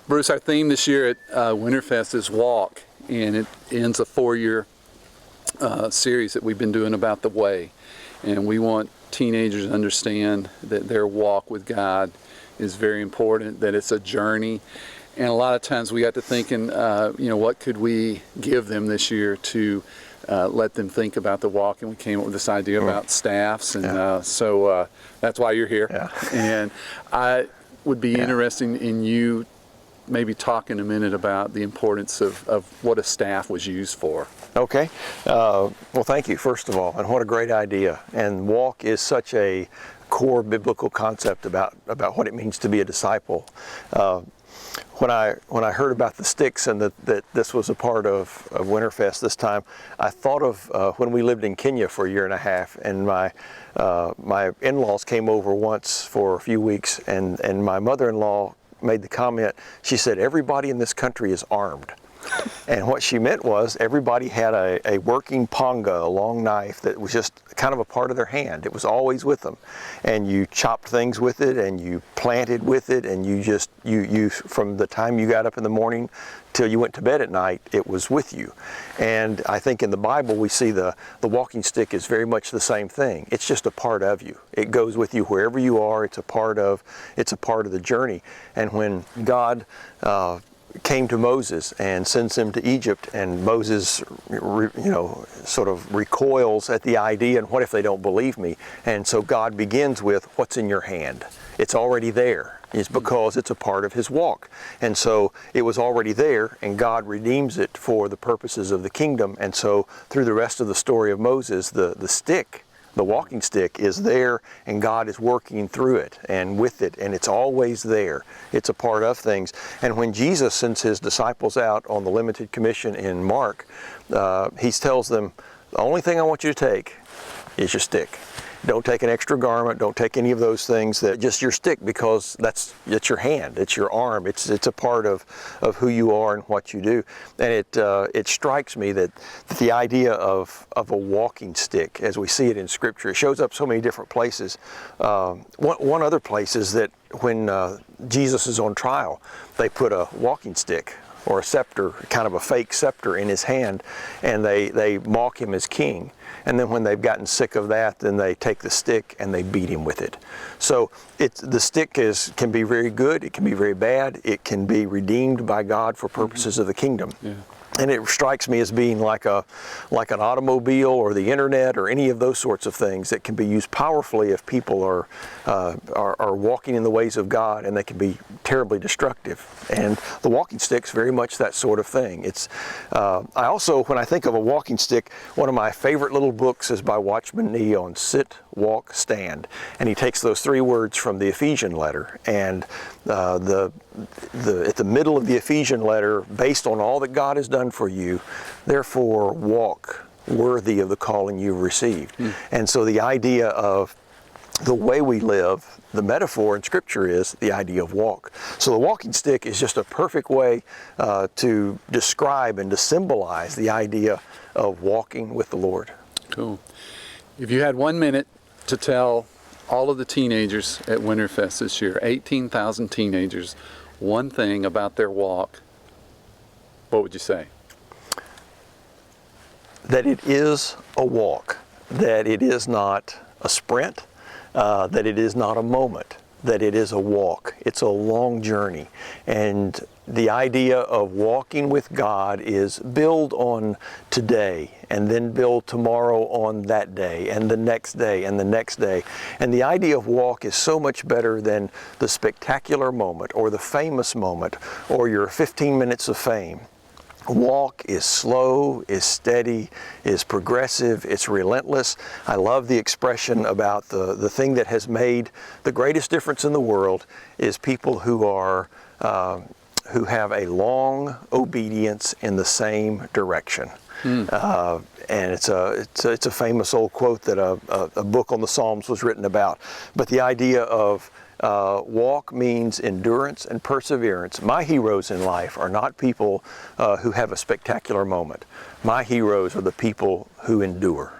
Bruce, our theme this year at Winterfest is Walk, and it ends a 4-year series that we've been doing about the way. And we want teenagers to understand that their walk with God is very important, that it's a journey. And a lot of times we got to thinking, what could we give them this year to let them think about the walk, and we came up with this idea about staffs, and so that's why you're here. Yeah. And I would be interested in you maybe talk in a minute about the importance of what a staff was used for. Okay. Well, thank you, first of all, and what a great idea. And walk is such a core biblical concept about what it means to be a disciple. When I heard about the sticks and that this was a part of Winterfest this time, I thought of when we lived in Kenya for a year and a half, and my in-laws came over once for a few weeks, and my mother-in-law made the comment, she said, everybody in this country is armed. And what she meant was everybody had a working panga, a long knife that was just kind of a part of their hand. It was always with them. And you chopped things with it, and you planted with it, and you from the time you got up in the morning till you went to bed at night, it was with you. And I think in the Bible we see the walking stick is very much the same thing. It's just a part of you. It goes with you wherever you are. It's a part of the journey. And when God came to Moses and sends him to Egypt, and Moses, sort of recoils at the idea, and what if they don't believe me? And so God begins with, what's in your hand? It's already there. It's because it's a part of his walk. And so it was already there, and God redeems it for the purposes of the kingdom. And so through the rest of the story of Moses, the stick, the walking stick, is there, and God is working through it and with it, and it's always there. It's a part of things. And when Jesus sends his disciples out on the limited commission in Mark, he tells them, the only thing I want you to take is your stick. Don't take an extra garment. Don't take any of those things. Just your stick, because it's your hand. It's your arm. It's a part of who you are and what you do. And it strikes me that the idea of a walking stick, as we see it in Scripture, it shows up so many different places. One other place is that when Jesus is on trial, they put a walking stick or a scepter, kind of a fake scepter, in his hand, and they mock him as king. And then when they've gotten sick of that, then they take the stick and they beat him with it. So the stick can be very good, it can be very bad, it can be redeemed by God for purposes of the kingdom. Yeah. And it strikes me as being like an automobile or the internet or any of those sorts of things that can be used powerfully if people are walking in the ways of God, and they can be terribly destructive. And the walking stick's very much that sort of thing. I also, when I think of a walking stick, one of my favorite little books is by Watchman Nee on sit, walk, stand. And he takes those 3 words from the Ephesian letter, and at the middle of the Ephesian letter, based on all that God has done for you, therefore walk worthy of the calling you've received. And so the idea of the way we live, the metaphor in Scripture is the idea of walk. So the walking stick is just a perfect way to describe and to symbolize the idea of walking with the Lord. Cool. If you had 1 minute to tell all of the teenagers at Winterfest this year, 18,000 teenagers, one thing about their walk, what would you say? That it is a walk, that it is not a sprint, that it is not a moment, that it is a walk. It's a long journey. And the idea of walking with God is build on today, and then build tomorrow on that day, and the next day, and the next day. And the idea of walk is so much better than the spectacular moment, or the famous moment, or your 15 minutes of fame. Walk is slow, is steady, is progressive, it's relentless. I love the expression about the thing that has made the greatest difference in the world is people who have a long obedience in the same direction. And it's a famous old quote that a book on the Psalms was written about. But the idea of walk means endurance and perseverance. My heroes in life are not people who have a spectacular moment. My heroes are the people who endure.